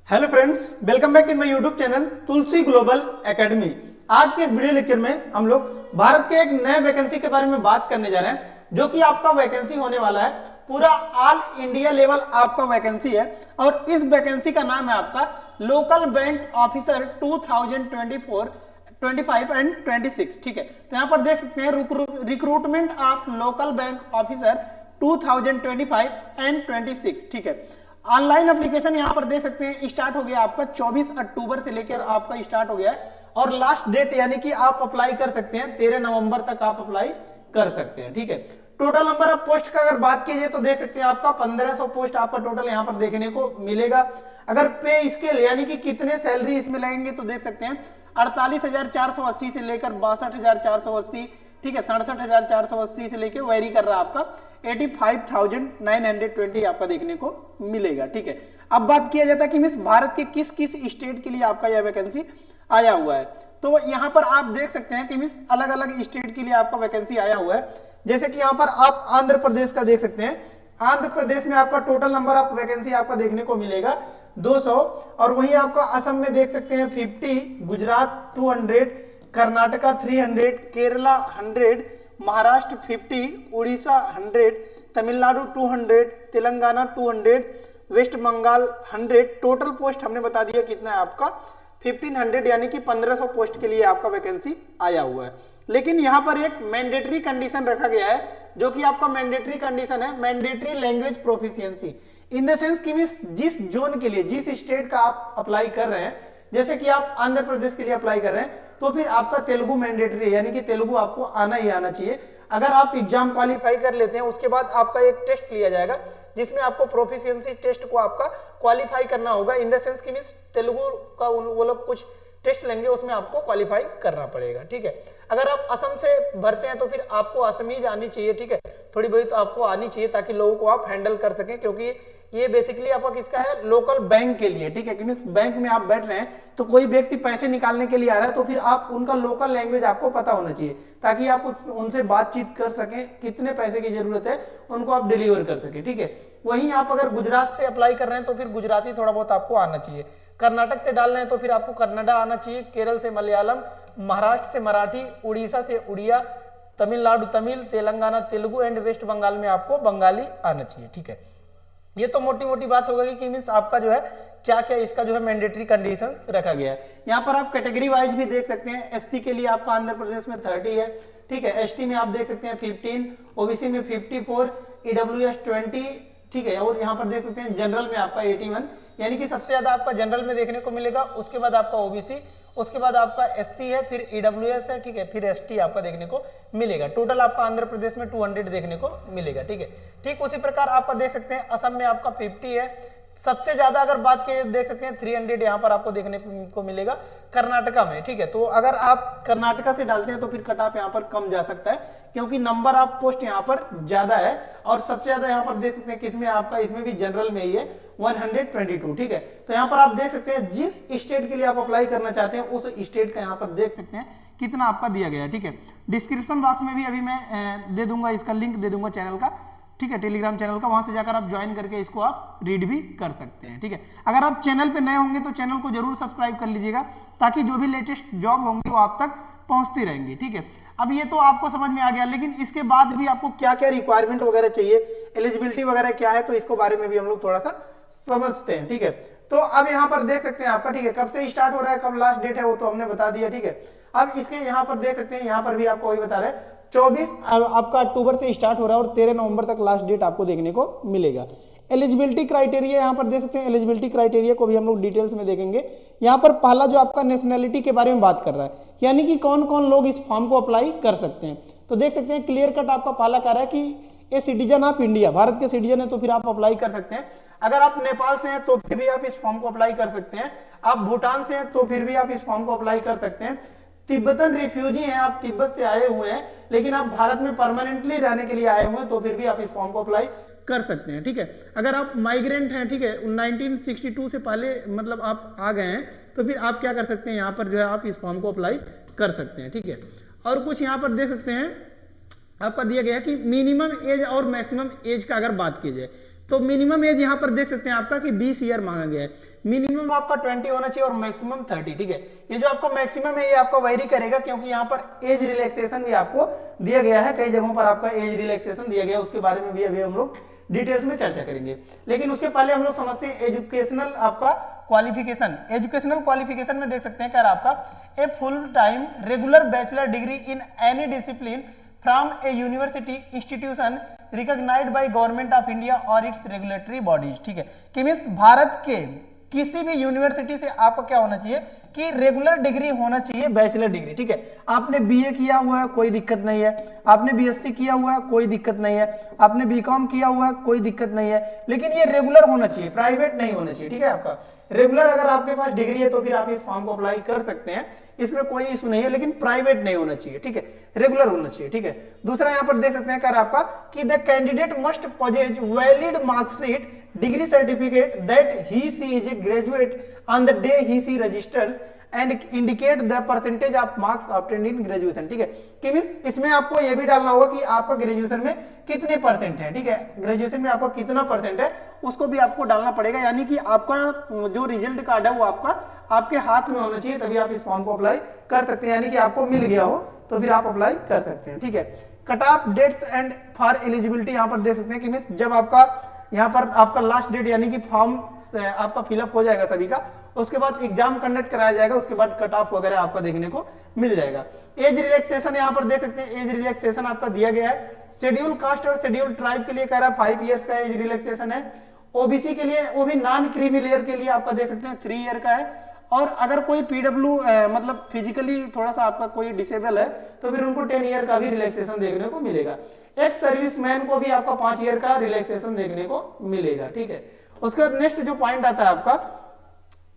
Hello friends, welcome back in my YouTube channel Tulsi global academy. आज के इस video lecture में हम लोग भारत के एक नए वैकेंसी के बारे में बात करने जा रहे हैं, जो कि आपका वैकेंसी होने वाला है। पूरा ऑल इंडिया लेवल आपका वैकेंसी है और इस वैकेंसी का नाम है आपका लोकल बैंक ऑफिसर 2024 25 एंड 26। ठीक है, तो यहाँ पर देख सकते हैं recruitment of local bank officer 2025 and 26। ठीक है, ऑनलाइन एप्लीकेशन यहाँ पर देख सकते हैं स्टार्ट हो गया आपका 24 अक्टूबर से लेकर आपका स्टार्ट हो गया है और लास्ट डेट यानी कि आप अप्लाई कर सकते हैं 13 नवंबर तक आप अप्लाई कर सकते हैं। ठीक है, टोटल नंबर ऑफ पोस्ट का अगर बात कीजिए तो देख सकते हैं आपका 1500 पोस्ट आपका टोटल यहाँ पर देखने को मिलेगा। अगर पे स्केल यानी कि कितने सैलरी इसमें लगेंगे तो देख सकते हैं 48,480 से लेकर 62,480। ठीक है, 67,480 से लेके वेरी कर रहा है आपका 85,920 आपका देखने को मिलेगा। ठीक है, अब बात किया जाता है कि मिस भारत के किस किस स्टेट के लिए आपका यह वैकेंसी आया हुआ है, तो यहाँ पर आप देख सकते हैं कि मिस अलग अलग स्टेट के लिए आपका वैकेंसी आया हुआ है। जैसे कि यहाँ पर आप आंध्र प्रदेश का देख सकते हैं, आंध्र प्रदेश में आपका टोटल नंबर ऑफ वैकेंसी आपका देखने को मिलेगा 200 और वहीं आपका असम में देख सकते हैं 50, Gujarat 200, Karnataka 300, Kerala 100, Maharashtra 50, Orissa 100, Tamil Nadu 200, Telangana 200, West Bengal 100। Total post हमने बता दिया कितना है आपका 1500 यानी कि 1500 पोस्ट के लिए आपका वैकेंसी आया हुआ है। लेकिन यहाँ पर एक मैंडेटरी कंडीशन रखा गया है, जो कि आपका मैंडेटरी कंडीशन है mandatory language proficiency. In the sense कि जिस जोन के लिए जिस स्टेट का आप अप्लाई कर रहे हैं, जैसे कि आप आंध्र प्रदेश के लिए अप्लाई कर रहे हैं तो फिर आपका तेलुगु मैंडेटरी है, यानी कि तेलुगु आपको आना ही आना चाहिए। अगर आप एग्जाम क्वालिफाई कर लेते हैं उसके बाद आपका एक टेस्ट लिया जाएगा जिसमें आपको प्रोफिशिएंसी टेस्ट को आपका क्वालिफाई करना होगा। इन द सेंस कि मींस तेलुगु का वो लोग कुछ टेस्ट लेंगे, उसमें आपको क्वालिफाई करना पड़ेगा। ठीक है, अगर आप असम से भरते हैं तो फिर आपको असमीज आनी चाहिए। ठीक है, थोड़ी बहुत तो आपको आनी चाहिए ताकि लोगों को आप हैंडल कर सकें, क्योंकि ये बेसिकली आपका किसका है, लोकल बैंक के लिए। ठीक है, कि बैंक में आप बैठ रहे हैं तो कोई व्यक्ति पैसे निकालने के लिए आ रहा है तो फिर आप उनका लोकल लैंग्वेज आपको पता होना चाहिए ताकि आप उनसे बातचीत कर सकें, कितने पैसे की जरूरत है उनको आप डिलीवर कर सके। ठीक है, वहीं आप अगर गुजरात से अप्लाई कर रहे हैं तो फिर गुजराती थोड़ा बहुत आपको आना चाहिए, कर्नाटक से डाल रहे हैं तो फिर आपको कन्नडा आना चाहिए, केरल से मलयालम, महाराष्ट्र से मराठी, उड़ीसा से उड़िया, तमिलनाडु तमिल, तेलंगाना तेलुगु एंड वेस्ट बंगाल में आपको बंगाली आना चाहिए। ठीक है, ये तो मोटी मोटी बात हो गई कि मीन्स आपका जो है क्या क्या इसका जो है मैंडेटरी कंडीशंस रखा गया है। यहाँ पर आप कैटेगरी वाइज भी देख सकते हैं, एससी के लिए आपका आंध्र प्रदेश में 30 है। ठीक है, एसटी में आप देख सकते हैं 15, ओबीसी में 54, ईडब्ल्यूएस 20। ठीक है, और यहाँ पर देख सकते हैं जनरल में आपका 81, यानी कि सबसे ज्यादा आपका जनरल में देखने को मिलेगा, उसके बाद आपका ओबीसी, उसके बाद आपका एससी है, फिर ईडब्ल्यूएस है। ठीक है, फिर एसटी आपका देखने को मिलेगा। टोटल आपका आंध्र प्रदेश में 200 देखने को मिलेगा। ठीक है, ठीक उसी प्रकार आपका देख सकते हैं असम में आपका 50 है। सबसे ज्यादा अगर बात की देख सकते हैं 300 यहाँ पर आपको देखने को मिलेगा कर्नाटका में। ठीक है, तो अगर आप कर्नाटका से डालते हैं तो फिर कट ऑफ यहाँ पर कम जा सकता है क्योंकि नंबर ऑफ पोस्ट यहाँ पर ज्यादा है और सबसे ज्यादा यहाँ पर देख सकते हैं किसमें आपका, इसमें भी जनरल में ही है 122। ठीक है, तो यहाँ पर आप देख सकते हैं जिस स्टेट के लिए आप अप्लाई करना चाहते हैं उस स्टेट का यहाँ पर देख सकते हैं कितना आपका दिया गया है। ठीक है, डिस्क्रिप्शन बॉक्स में भी अभी मैं दे दूंगा, इसका लिंक दे दूंगा चैनल का। ठीक है, टेलीग्राम चैनल का, वहां से जाकर आप ज्वाइन करके इसको आप रीड भी कर सकते हैं। ठीक है, अगर आप चैनल पे नए होंगे तो चैनल को जरूर सब्सक्राइब कर लीजिएगा ताकि जो भी लेटेस्ट जॉब होंगी वो आप तक पहुंचती रहेंगी। ठीक है, अब ये तो आपको समझ में आ गया, लेकिन इसके बाद भी आपको क्या क्या रिक्वायरमेंट वगैरह चाहिए, एलिजिबिलिटी वगैरह क्या है, तो इसको बारे में भी हम लोग थोड़ा सा समझते हैं। ठीक है, तो अब यहाँ पर देख सकते हैं आपका, ठीक है, कब से स्टार्ट हो रहा है, कब लास्ट डेट है वो तो हमने बता दिया। ठीक है, अब इसके यहाँ पर देख सकते हैं, यहाँ पर भी आपको वही बता रहे हैं 24 आपका अक्टूबर से स्टार्ट हो रहा है और 13 नवंबर तक लास्ट डेट आपको देखने को मिलेगा। एलिजिबिलिटी क्राइटेरिया यहाँ पर देख सकते हैं, एलिजिबिलिटी क्राइटेरिया को भी हम लोग डिटेल्स में देखेंगे। यहाँ पर पहला जो आपका नेशनैलिटी के बारे में बात कर रहा है, यानी कि कौन कौन लोग इस फॉर्म को अप्लाई कर सकते हैं, तो देख सकते हैं क्लियर कट आपका पहला कह रहा है कि ये सिटीजन ऑफ इंडिया, भारत के सिटीजन है तो फिर आप अप्लाई कर सकते हैं। अगर आप नेपाल से हैं तो फिर भी आप इस फॉर्म को अप्लाई कर सकते हैं। आप भूटान से हैं तो फिर भी आप इस फॉर्म को अप्लाई कर सकते हैं। तिब्बतन रिफ्यूजी हैं, आप तिब्बत से आए हुए हैं लेकिन आप भारत में परमानेंटली रहने के लिए आए हुए हैं तो फिर भी आप इस फॉर्म को अप्लाई कर सकते हैं। ठीक है, अगर आप माइग्रेंट हैं, ठीक है, 1962 से पहले मतलब आप आ गए हैं तो फिर आप क्या कर सकते हैं, यहाँ पर जो है आप इस फॉर्म को अप्लाई कर सकते हैं। ठीक है, और कुछ यहाँ पर देख सकते हैं आपका दिया गया है कि मिनिमम एज और मैक्सिमम एज का अगर बात की जाए तो मिनिमम एज यहाँ पर देख सकते हैं आपका कि 20 ईयर मांगा गया है। मिनिमम आपका 20 होना चाहिए और मैक्सिमम 30, ठीक है। ये जो आपका मैक्सिमम है ये आपका वेरी करेगा, क्योंकि यहाँ पर एज रिलैक्सेशन भी आपको दिया गया है, कई जगहों पर आपका एज रिलैक्सेशन दिया गया है, उसके बारे में भी अभी हम लोग डिटेल्स में चर्चा करेंगे। लेकिन उसके पहले हम लोग समझते हैं एजुकेशनल आपका क्वालिफिकेशन। एजुकेशनल क्वालिफिकेशन में देख सकते हैं क्या आपका a full time regular bachelor degree in any discipline from a university institution recognised by government of India और इट्स रेगुलेटरी बॉडीज, ठीक है। कि मींस भारत के किसी भी यूनिवर्सिटी से आपका क्या होना चाहिए कि रेगुलर डिग्री होना चाहिए, बैचलर डिग्री, ठीक है। आपने बीए किया हुआ है कोई दिक्कत नहीं है, आपने बीएससी किया हुआ है कोई दिक्कत नहीं है, आपने बीकॉम किया हुआ है कोई दिक्कत नहीं है, लेकिन ये रेगुलर होना चाहिए, प्राइवेट नहीं होना चाहिए, ठीक है। आपका रेगुलर अगर आपके पास डिग्री है तो फिर आप इस फॉर्म को अप्लाई कर सकते हैं, इसमें कोई इशू नहीं है, लेकिन प्राइवेट नहीं होना चाहिए, ठीक है, रेगुलर होना चाहिए, ठीक है। दूसरा यहाँ पर देख सकते हैं कर आपका कि the candidate must possess valid marksheet degree certificate that he she is a graduate on the day he she registers and indicate the percentage of marks obtained in graduation, ठीक है। कि मींस इसमें आपको ये भी डालना होगा कि आपका ग्रेजुएशन में कितने परसेंट है, ठीक है। ग्रेजुएशन में आपका कितना परसेंट है उसको भी आपको डालना पड़ेगा, यानी कि आपका जो रिजल्ट कार्ड है वो आपका आपके हाथ में होना चाहिए, तभी आप इस फॉर्म को अप्लाई कर सकते हैं, यानी कि आपको मिल गया हो तो फिर आप अप्लाई कर सकते हैं, ठीक है। Cut off dates and for eligibility यहाँ पर देख सकते हैं कि मींस जब आपका यहाँ पर आपका लास्ट डेट यानी कि फॉर्म आपका फिलअप हो जाएगा सभी का, उसके बाद एग्जाम कंडक्ट कराया जाएगा, उसके बाद कट ऑफ वगैरह आपका देखने को मिल जाएगा। एज रिलैक्सेशन यहाँ पर देख सकते हैं, एज रिलैक्सेशन आपका दिया गया है। शेड्यूल कास्ट और शेड्यूल ट्राइब के लिए कह रहा है 5 ईयर्स का एज रिलैक्सेशन है। ओबीसी के लिए, वो भी नॉन क्रीमी लेयर के लिए आपका देख सकते हैं 3 ईयर का है। और अगर कोई पीडब्ल्यू मतलब फिजिकली थोड़ा सा आपका कोई डिसेबल है तो फिर उनको 10 ईयर का भी रिलैक्सेशन देखने को मिलेगा। एक्स सर्विसमैन को भी आपका 5 ईयर का रिलैक्सेशन देखने को मिलेगा, ठीक है। उसके बाद नेक्स्ट जो पॉइंट आता है आपका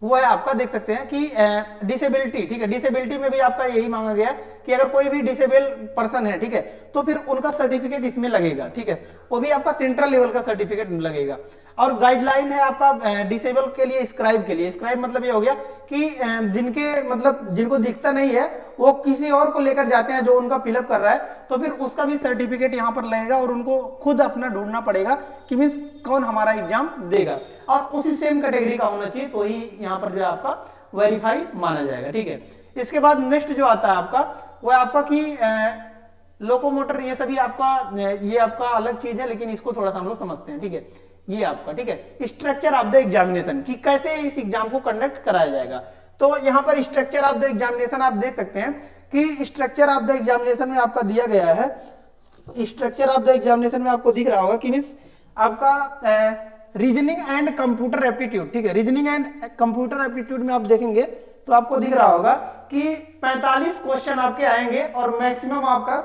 वो है आपका देख सकते हैं कि डिसेबिलिटी, ठीक है। डिसेबिलिटी में भी आपका यही मांगा गया कि अगर कोई भी डिसेबल पर्सन है, ठीक है, तो फिर उनका सर्टिफिकेट इसमें लगेगा, ठीक है। वो भी आपका सेंट्रल लेवल का सर्टिफिकेट लगेगा। और गाइडलाइन है आपका डिसेबल के लिए, स्क्राइब के लिए। स्क्राइब मतलब ये हो गया कि जिनके मतलब जिनको दिखता नहीं है वो किसी और को लेकर जाते हैं जो उनका फिलअप कर रहा है, तो फिर उसका भी सर्टिफिकेट यहाँ पर लगेगा और उनको खुद अपना ढूंढना पड़ेगा कि मीन्स कौन हमारा एग्जाम देगा, और उसी सेम कैटेगरी का होना चाहिए, तो ही यहाँ पर जो है आपका वेरीफाई माना जाएगा, ठीक है। इसके बाद नेक्स्ट जो आता है आपका वो है आपका कि लोकोमोटर, ये सभी आपका ये आपका अलग चीज है, लेकिन इसको थोड़ा सा हम लोग समझते हैं, ठीक है। ये आपका ठीक है स्ट्रक्चर ऑफ द एग्जामिनेशन कि कैसे इस एग्जाम को कंडक्ट कराया जाएगा। तो यहाँ पर स्ट्रक्चर ऑफ द एग्जामिनेशन आप देख सकते हैं कि स्ट्रक्चर ऑफ द एग्जामिनेशन में आपका दिया गया है, स्ट्रक्चर ऑफ द एग्जामिनेशन में आपको दिख रहा होगा कि मींस आपका रीजनिंग एंड कंप्यूटर एप्टीट्यूड, ठीक है। रीजनिंग एंड कंप्यूटर एप्टीट्यूड में आप देखेंगे तो आपको दिख रहा होगा कि 45 क्वेश्चन आपके आएंगे और मैक्सिमम आपका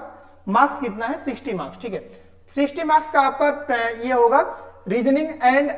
मार्क्स कितना है 60 मार्क्स, ठीक है। 60 मार्क्स का आपका ये होगा रीजनिंग एंड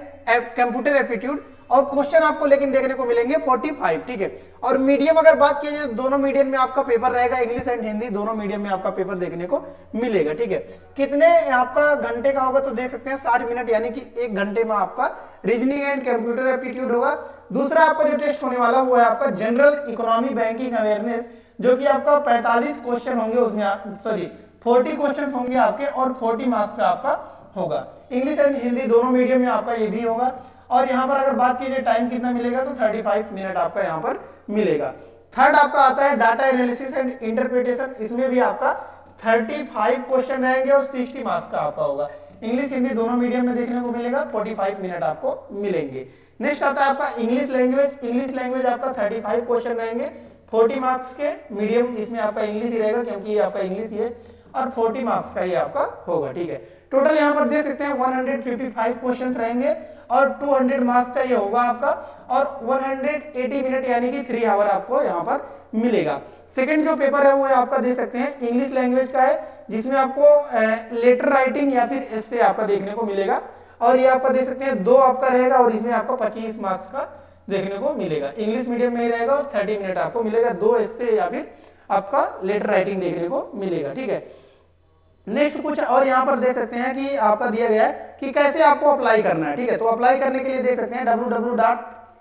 कंप्यूटर एप्टीट्यूड, और क्वेश्चन आपको लेकिन देखने को मिलेंगे 45, ठीक है। और मीडियम अगर बात की जाए दोनों मीडियम में आपका पेपर रहेगा, इंग्लिश एंड हिंदी दोनों मीडियम में आपका पेपर देखने को मिलेगा, ठीक है। कितने आपका घंटे का होगा तो देख सकते हैं 60 मिनट, यानी कि 1 घंटे में आपका रीजनिंग एंड कंप्यूटर एप्टीट्यूड होगा। दूसरा आपका जो टेस्ट होने वाला वो है आपका जनरल इकोनॉमी बैंकिंग अवेयरनेस, जो कि आपका 45 क्वेश्चन होंगे, उसमें सॉरी 40 क्वेश्चन होंगे आपके और 40 मार्क्स का आपका होगा। इंग्लिश एंड हिंदी दोनों मीडियम में आपका ये भी होगा। और यहाँ पर अगर बात कीजिए टाइम कितना मिलेगा तो 35 मिनट आपका यहाँ पर मिलेगा। थर्ड आपका आता है डाटा एनालिसिस एंड इंटरप्रिटेशन, इसमें भी आपका 35 क्वेश्चन रहेंगे और 60 मार्क्स का आपका होगा। इंग्लिश हिंदी दोनों मीडियम में देखने को मिलेगा, 45 मिनट आपको मिलेंगे। नेक्स्ट आता है आपका इंग्लिश लैंग्वेज। इंग्लिश लैंग्वेज आपका 35 क्वेश्चन रहेंगे, 40 मार्क्स के मीडियम इसमें आपका इंग्लिश ही रहेगा क्योंकि ये आपका इंग्लिश ही है, और 40 मार्क्स का ये आपका होगा, ठीक है। टोटल यहाँ पर देख सकते हैं 155 क्वेश्चंस रहेंगे और 200 मार्क्स का ये होगा आपका, और 180 मिनट यानी कि 3 आवर आपको यहाँ पर मिलेगा। सेकंड जो पेपर है वो आपका देख सकते हैं इंग्लिश लैंग्वेज का है, जिसमें आपको लेटर राइटिंग या फिर एस्से आपका देखने को मिलेगा, और ये आपका देख सकते हैं 2 आपका रहेगा और इसमें आपको 25 मार्क्स का देखने को मिलेगा। इंग्लिश मीडियम में ही रहेगा और 30 मिनट आपको मिलेगा, 2 एस्से या फिर आपका लेटर राइटिंग देखने को मिलेगा, ठीक है। नेक्स्ट कुछ और यहाँ पर देख सकते हैं कि आपका दिया गया है कि कैसे आपको अप्लाई करना है, ठीक है। तो अप्लाई करने के लिए देख सकते हैं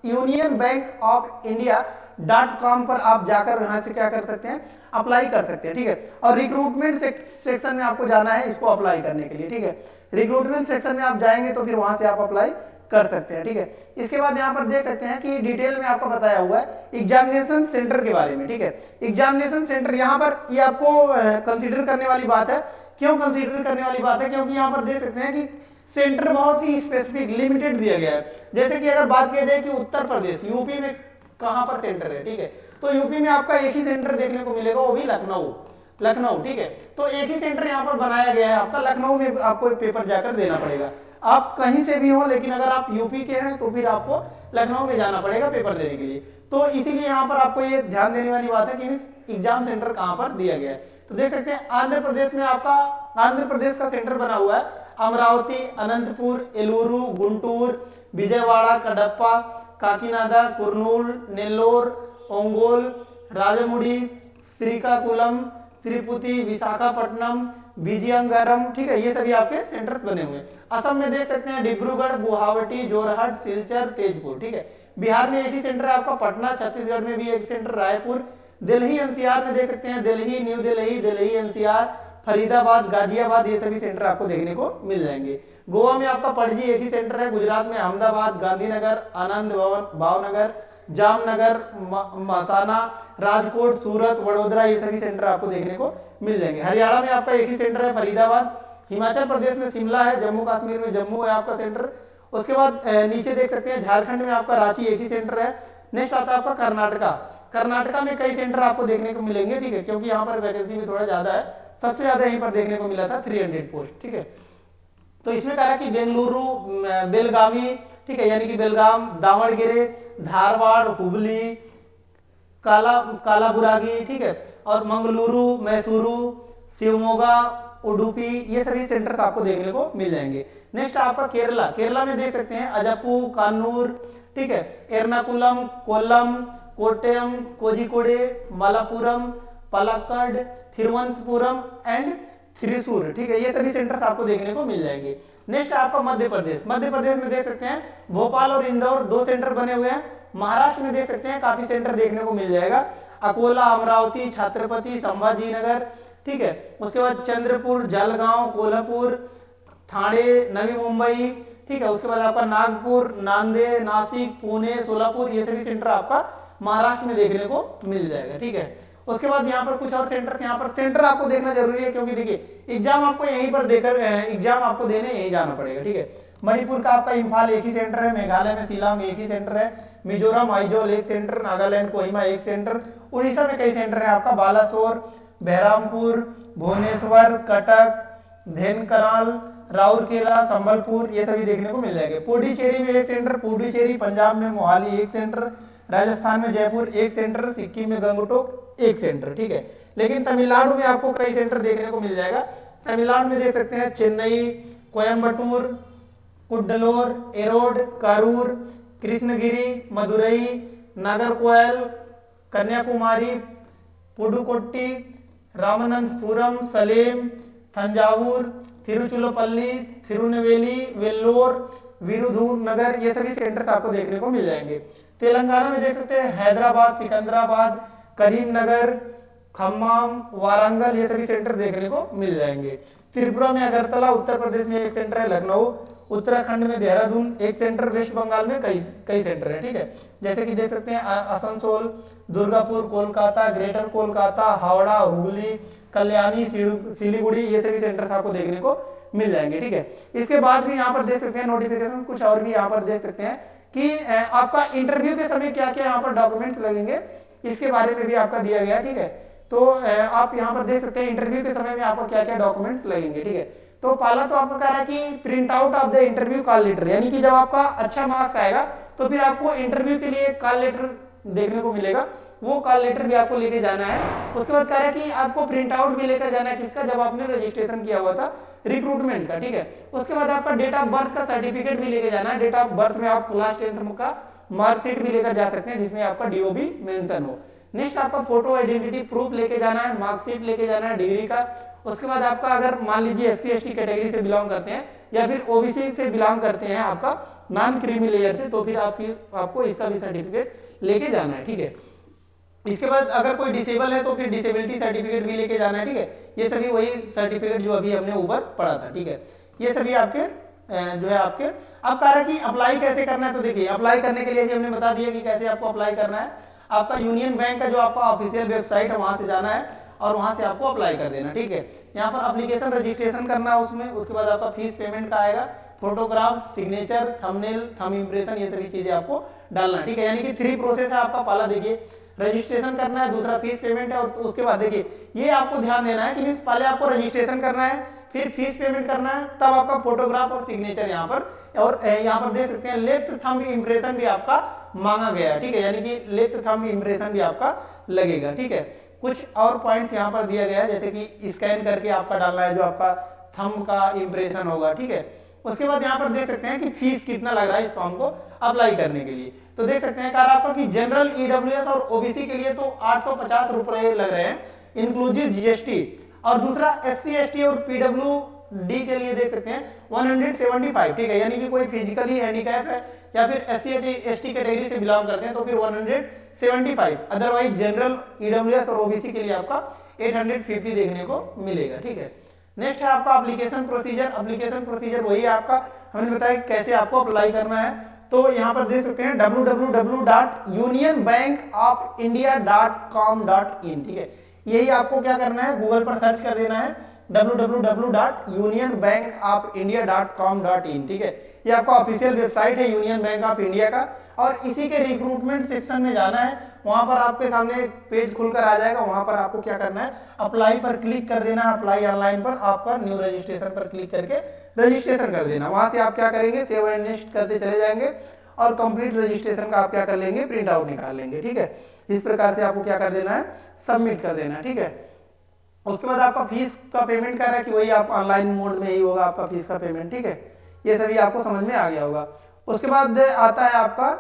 union-bank-of-india.com पर आप जाकर यहाँ से क्या कर सकते हैं, अप्लाई कर सकते हैं, ठीक है। और रिक्रूटमेंट सेक्शन में आपको जाना है इसको अप्लाई करने के लिए, ठीक है। रिक्रूटमेंट सेक्शन में आप जाएंगे तो फिर वहां से आप अप्लाई कर सकते हैं, ठीक है। इसके बाद यहाँ पर देख सकते हैं कि डिटेल में आपको बताया हुआ है एग्जामिनेशन सेंटर के बारे में, ठीक है। एग्जामिनेशन सेंटर यहाँ पर ये आपको कंसीडर करने वाली बात है। क्यों कंसीडर करने वाली बात है? क्योंकि यहाँ पर देख सकते हैं कि सेंटर बहुत ही स्पेसिफिक लिमिटेड दिया गया है। जैसे कि अगर बात किया जाए कि उत्तर प्रदेश यूपी में कहां पर सेंटर है, ठीक है, तो यूपी में आपका एक ही सेंटर देखने को मिलेगा, वो भी लखनऊ, ठीक है। तो एक ही सेंटर यहाँ पर बनाया गया है आपका, लखनऊ में आपको पेपर जाकर देना पड़ेगा। आप कहीं से भी हो, लेकिन अगर आप यूपी के हैं तो फिर आपको लखनऊ में जाना पड़ेगा पेपर देने के लिए। तो इसीलिए यहाँ पर आपको ये ध्यान देने वाली बात है कि एग्जाम सेंटर कहां पर दिया गया है। तो देख सकते हैं आंध्र प्रदेश में आपका, आंध्र प्रदेश का सेंटर बना हुआ है अमरावती, अनंतपुर, एलूरू, गुंटूर, विजयवाड़ा, कडप्पा, काकीनाडा, कुर्नूल, नेल्लोर, ओंगोल, राजमुड़ी, श्रीकाकुलम, तिरुपति, विशाखापट्टनम, विजयनगरम, ठीक है, ये सभी आपके सेंटर्स बने हुए हैं। असम में देख सकते हैं डिब्रूगढ़, गुवाहाटी, जोरहट, सिलचर, तेजपुर, ठीक है। बिहार में एक ही सेंटर है आपका पटना, छत्तीसगढ़ में भी एक सेंटर रायपुर, दिल्ली एनसीआर में देख सकते हैं दिल्ली, न्यू दिल्ली, दिल्ली एनसीआर, फरीदाबाद, गाजियाबाद, ये सभी सेंटर आपको देखने को मिल जाएंगे। गोवा में आपका पणजी एक ही सेंटर है, गुजरात में अहमदाबाद, गांधीनगर, आनंद भावनगर, जामनगर, मसाना, राजकोट, सूरत, वडोदरा, ये सभी सेंटर आपको देखने को मिल जाएंगे। हरियाणा में आपका एक ही सेंटर है फरीदाबाद, हिमाचल प्रदेश में शिमला है, जम्मू कश्मीर में जम्मू है आपका सेंटर। उसके बाद नीचे देख सकते हैं झारखंड में आपका रांची एक ही सेंटर है। नेक्स्ट आता है आपका कर्नाटका। कर्नाटका में कई सेंटर आपको देखने को मिलेंगे, ठीक है, क्योंकि यहाँ पर वैकेंसी भी थोड़ा ज्यादा है। सबसे ज्यादा यहीं पर देखने को मिला था 300 पोस्ट, ठीक है। तो इसमें कहा कि बेंगलुरु, बेलगावी, ठीक है, यानी कि बेलगाम, दावणगेरे, धारवाड़, हुबली, कालाबुरागी, ठीक है, और मंगलुरु, मैसूरू, शिवमोगा, उडुपी, ये सभी सेंटर्स आपको देखने को मिल जाएंगे। नेक्स्ट आपका केरला। केरला में देख सकते हैं अजप्पू, कान्नूर, ठीक है, एर्नाकुलम, कोल्लम, कोट्टयम, कोझिकोडे, मलापुरम, पलक्कड, थिरुवनंतपुरम एंड थ्रिसूर, ठीक है, ये सभी सेंटर्स आपको देखने को मिल जाएंगे। नेक्स्ट आपका मध्य प्रदेश। मध्य प्रदेश में देख सकते हैं भोपाल और इंदौर 2 सेंटर बने हुए हैं। महाराष्ट्र में देख सकते हैं काफी सेंटर देखने को मिल जाएगा, अकोला, अमरावती, छत्रपति संभाजीनगर, ठीक है, उसके बाद चंद्रपुर, जलगांव, कोल्हापुर, ठाणे, नवी मुंबई, ठीक है, उसके बाद आपका नागपुर, नांदेड़, नासिक, पुणे, सोलापुर, ये सभी सेंटर आपका महाराष्ट्र में देखने को मिल जाएगा, ठीक है। उसके बाद यहाँ पर कुछ और सेंटर्स, यहाँ पर सेंटर आपको देखना जरूरी है, क्योंकि देखिए एग्जाम आपको यहीं पर देकर एग्जाम आपको देने यहीं जाना पड़ेगा, ठीक है। मणिपुर का आपका इम्फाल एक ही सेंटर है, मेघालय में शिलांग एक ही सेंटर है, मिजोरम आइजोल एक सेंटर, नागालैंड कोहिमा एक सेंटर, उड़ीसा में कई सेंटर है आपका बालासोर, बहरामपुर, भुवनेश्वर, कटक, धेनकराल, राउरकेला, संबलपुर, ये सभी देखने को मिल जाएंगे। पुडुचेरी में एक सेंटर, पुडुचेरी, पंजाब में मोहाली एक सेंटर, राजस्थान में जयपुर एक सेंटर, सिक्किम में गंगटोक एक सेंटर, ठीक है। लेकिन तमिलनाडु में आपको कई सेंटर देखने को मिल जाएगा। तमिलनाडु में देख सकते हैं चेन्नई, कोयम्बटूर, कुड्डलोर, एरोड, करूर, कृष्णगिरी, मदुरई, नागरकोइल, कन्याकुमारी, पुडुकोट्टी, रामनाथपुरम, सलेम, तंजावुर, तिरुचिरापल्ली, तिरुनेलवेली, वेल्लोर, विरुधुनगर, ये सभी सेंटर्स आपको देखने को मिल जाएंगे। तेलंगाना में देख सकते हैं हैदराबाद, सिकंदराबाद, करीमनगर, खम्माम, वारंगल, ये सभी सेंटर देखने को मिल जाएंगे। त्रिपुरा में अगरतला, उत्तर प्रदेश में एक सेंटर है, लखनऊ, उत्तराखंड में देहरादून एक सेंटर, वेस्ट बंगाल में कई सेंटर है, ठीक है। जैसे कि देख सकते हैं आसनसोल, दुर्गापुर, कोलकाता, ग्रेटर कोलकाता, हावड़ा, हुगली, कल्याणी, सिलीगुड़ी, ये सभी सेंटर्स आपको देखने को मिल जाएंगे, ठीक है। इसके बाद भी यहाँ पर देख सकते हैं नोटिफिकेशन कुछ और भी यहाँ पर देख सकते हैं कि आपका इंटरव्यू के समय क्या क्या यहाँ पर डॉक्यूमेंट्स लगेंगे, इसके बारे में भी आपका दिया गया, ठीक है। तो आप यहाँ पर देख सकते हैं इंटरव्यू के समय में आपको क्या क्या डॉक्यूमेंट्स लगेंगे, ठीक है। तो पहला तो आपको कह रहा है कि print out of the interview call letter, यानी कि जब आपका अच्छा मार्क्स आएगा तो फिर आपको इंटरव्यू के लिए कॉल लेटर देखने को मिलेगा, वो कॉल लेटर भी आपको लेके जाना है। उसके बाद कह रहा है कि आपको प्रिंट आउट भी लेकर जाना है, किसका, जब आपने रजिस्ट्रेशन किया हुआ था रिक्रूटमेंट का, ठीक है। उसके बाद आपका डेट ऑफ बर्थ का सर्टिफिकेट भी लेके जाना है, डेट ऑफ बर्थ में आप क्लास 10th का मार्कशीट भी लेकर जा सकते हैं जिसमें आपका डीओबी मेंशन हो। नेक्स्ट आपका फोटो आइडेंटिटी प्रूफ लेके जाना है, मार्कशीट लेके जाना है डिग्री का। उसके बाद आपका अगर मान लीजिए SC ST कैटेगरी से बिलोंग करते हैं या फिर ओबीसी से बिलोंग करते हैं आपका नॉन क्रीमी लेयर से, तो फिर आपको इसका भी सर्टिफिकेट लेके जाना है, ठीक है। इसके बाद अगर कोई डिसेबल है तो फिर डिसेबिलिटी सर्टिफिकेट भी लेके जाना है, ठीक है। ये सभी वही सर्टिफिकेट जो अभी हमने ऊपर पढ़ा था, ठीक है। ये सभी आपके जो है आपके। अब कह रहा है कि अप्लाई कैसे करना है, तो देखिए अप्लाई करने के लिए भी हमने बता दिया कि कैसे आपको अप्लाई करना है। आपका यूनियन बैंक का जो आपका ऑफिशियल वेबसाइट है वहां से जाना है और वहां से आपको अप्लाई कर देना, ठीक है। यहाँ पर एप्लीकेशन रजिस्ट्रेशन करना है उसमें, उसके बाद आपका फीस पेमेंट का आएगा, photograph, signature, thumbnail, thumb impression, ये सभी चीजें आपको डालना है, ठीक है। यानी कि 3 प्रोसेस है आपका। पहला देखिए रजिस्ट्रेशन करना है, दूसरा फीस पेमेंट है, और उसके बाद देखिए ये आपको ध्यान देना है कि पहले आपको रजिस्ट्रेशन करना है, फिर फीस पेमेंट करना है, तब आपका फोटोग्राफ और सिग्नेचर यहाँ पर, और यहाँ पर देख सकते हैं लेफ्ट थंब इंप्रेशन भी आपका मांगा गया है, ठीक है। यानी कि लेफ्ट थंब इंप्रेशन भी आपका लगेगा, ठीक है। कुछ और पॉइंट्स यहाँ पर दिया गया है, जैसे कि स्कैन करके आपका डालना है जो आपका थंब का इंप्रेशन होगा, ठीक है। उसके बाद यहाँ पर देख सकते हैं कि फीस कितना लग रहा है इस फॉर्म को अप्लाई करने के लिए। तो देख सकते हैं आपका कि जनरल, ईडब्ल्यूएस और ओबीसी के लिए तो 850 रुपए लग रहे हैं इंक्लूसिव जीएसटी, और दूसरा एससी, एसटी और पीडब्ल्यूडी के लिए देख सकते हैं 175, ठीक है। यानी कि कोई फिजिकली हैंडीकैप है या फिर एससी एसटी कैटेगरी से बिलोंग करते हैं तो फिर 175, अदरवाइज जनरल, ईडब्ल्यूएस और ओबीसी के लिए आपका 850 देखने को मिलेगा, ठीक है। नेक्स्ट है आपका एप्लीकेशन प्रोसीजर। एप्लीकेशन प्रोसीजर वही आपका हमने बताया कैसे आपको अप्लाई करना है। तो यहाँ पर देख सकते हैं www.unionbankofindia.com.in, ठीक है। यही आपको क्या करना है, गूगल पर सर्च कर देना है www.unionbankofindia.com.in, ठीक है। ये आपका ऑफिशियल वेबसाइट है यूनियन बैंक ऑफ इंडिया का, और इसी के रिक्रूटमेंट सेक्शन में जाना है। वहां पर आपके सामने एक पेज खुलकर आ जाएगा, वहां पर आपको क्या करना है, अप्लाई पर क्लिक कर देना। अप्लाई ऑनलाइन पर आपका न्यू रजिस्ट्रेशन पर क्लिक करके रजिस्ट्रेशन कर देना। वहां से आप क्या करेंगे, सेव एंड नेक्स्ट करते चले जाएंगे और कंप्लीट रजिस्ट्रेशन का आप क्या कर लेंगे, प्रिंट आउट निकाल लेंगे, ठीक है। इस प्रकार से आपको क्या कर देना है, सबमिट कर देना है, ठीक है। उसके बाद आपका फीस का पेमेंट कर रहा है कि वही आप ऑनलाइन मोड में ही होगा आपका फीस का पेमेंट, ठीक है। ये सभी आपको समझ में आ गया होगा। उसके बाद आता है आपका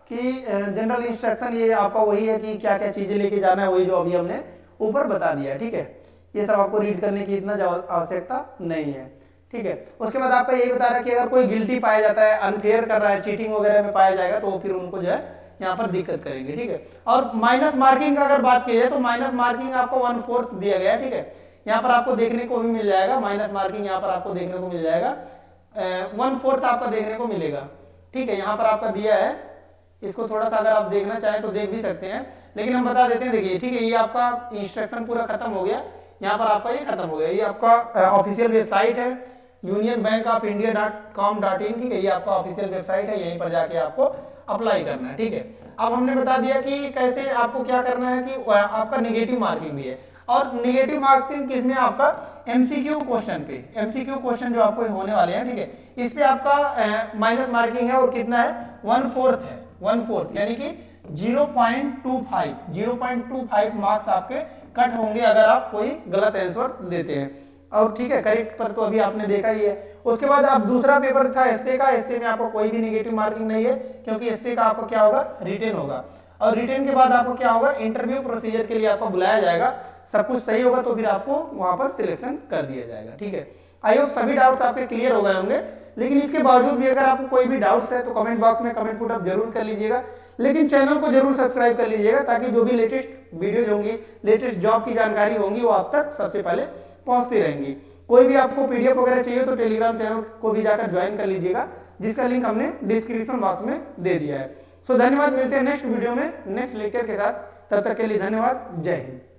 कि जनरल इंस्ट्रक्शन, ये आपका वही है कि क्या क्या चीजें लेके जाना है, वही जो अभी हमने ऊपर बता दिया है, ठीक है। ये सब आपको रीड करने की इतना आवश्यकता नहीं है, ठीक है। उसके बाद आपका यही बता रहा है कि अगर कोई गिल्टी पाया जाता है, अनफेयर कर रहा है, चीटिंग वगैरह में पाया जाएगा तो फिर उनको जो है यहाँ पर दिक्कत करेंगे, ठीक है। और माइनस मार्किंग का अगर बात की जाए तो माइनस मार्किंग आपको 1/4 दिया गया है, ठीक है। यहाँ पर आपको देखने को भी मिल जाएगा माइनस मार्किंग, यहाँ पर आपको देखने को मिल जाएगा 1/4 आपका देखने को मिलेगा, ठीक है। यहाँ पर आपका दिया है, इसको थोड़ा सा अगर आप देखना चाहें तो देख भी सकते हैं, लेकिन हम बता देते हैं। देखिए ठीक है, ये आपका इंस्ट्रक्शन पूरा खत्म हो गया, यहाँ पर आपका ये खत्म हो गया। ये आपका ऑफिशियल वेबसाइट है unionbankofindia.com.in, ठीक है। ये आपका ऑफिशियल वेबसाइट है, यहीं पर जाके आपको अप्लाई करना है, ठीक है। अब हमने बता दिया कि कैसे आपको क्या करना है, कि आपका निगेटिव मार्किंग भी है, और निगेटिव मार्किंग किसमें, आपका एमसीक्यू क्वेश्चन पे। एमसीक्यू क्वेश्चन जो आपको होने वाले हैं, ठीक है, इस पे आपका माइनस मार्किंग है, और कितना है, 1/4 है, 1/4 यानी कि 0.25 मार्क्स आपके कट होंगे अगर आप कोई गलत आंसर देते हैं। और ठीक है, करेक्ट पर तो अभी आपने देखा ही है। उसके बाद आप दूसरा पेपर था एसए का, एसए में आपको कोई भी नेगेटिव मार्किंग नहीं है, क्योंकि एसए का आपको क्या होगा, रिटेन होगा, और रिटेन के बाद आपको क्या होगा, इंटरव्यू प्रोसीजर के लिए आपको बुलाया जाएगा। सब कुछ सही होगा तो फिर आपको वहां पर सिलेक्शन कर दिया जाएगा, ठीक है। आई होप सभी डाउट्स आपके क्लियर हो गए होंगे, लेकिन इसके बावजूद भी अगर आपको कोई भी डाउट्स है तो कमेंट बॉक्स में कमेंट पुट अप जरूर कर लीजिएगा, लेकिन चैनल को जरूर सब्सक्राइब कर लीजिएगा, ताकि जो भी लेटेस्ट वीडियोज होंगी, लेटेस्ट जॉब की जानकारी होंगी, वो आप तक सबसे पहले पहुंचती रहेंगी। कोई भी आपको पीडीएफ वगैरह चाहिए तो टेलीग्राम चैनल को भी जाकर ज्वाइन कर लीजिएगा, जिसका लिंक हमने डिस्क्रिप्शन बॉक्स में दे दिया है। सो धन्यवाद, मिलते हैं नेक्स्ट वीडियो में नेक्स्ट लेक्चर के साथ। तब तक के लिए धन्यवाद, जय हिंद।